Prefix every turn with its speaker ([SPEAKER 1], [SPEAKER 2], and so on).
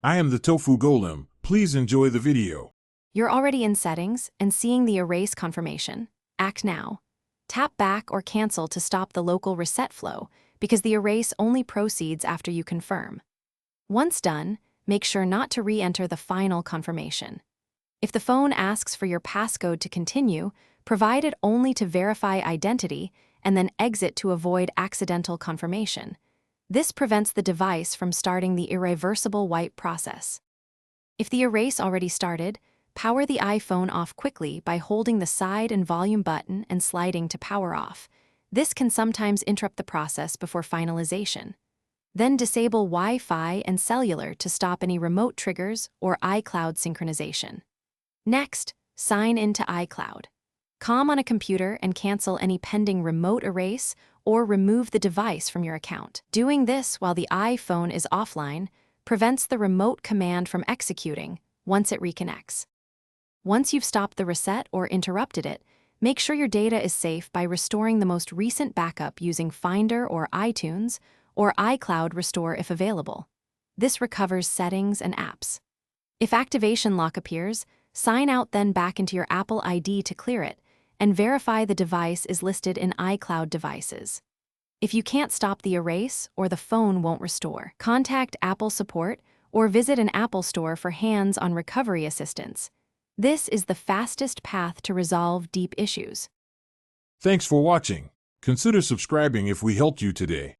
[SPEAKER 1] I am the Tofu Golem. Please enjoy the video.
[SPEAKER 2] You're already in Settings and seeing the erase confirmation. Act now. Tap back or cancel to stop the local reset flow because the erase only proceeds after you confirm. Once done, make sure not to re-enter the final confirmation. If the phone asks for your passcode to continue, provide it only to verify identity and then exit to avoid accidental confirmation. This prevents the device from starting the irreversible wipe process. If the erase already started, power the iPhone off quickly by holding the side and volume button and sliding to power off. This can sometimes interrupt the process before finalization. Then disable Wi-Fi and cellular to stop any remote triggers or iCloud synchronization. Next, sign into iCloud. Calm on a computer and cancel any pending remote erase or remove the device from your account. Doing this while the iPhone is offline prevents the remote command from executing once it reconnects. Once you've stopped the reset or interrupted it, make sure your data is safe by restoring the most recent backup using Finder or iTunes or iCloud Restore if available. This recovers settings and apps. If activation lock appears, sign out then back into your Apple ID to clear it, and verify the device is listed in iCloud devices. If you can't stop the erase or the phone won't restore, contact Apple support or visit an Apple store for hands-on recovery assistance. This is the fastest path to resolve deep issues.
[SPEAKER 1] Thanks for watching. Consider subscribing if we helped you today.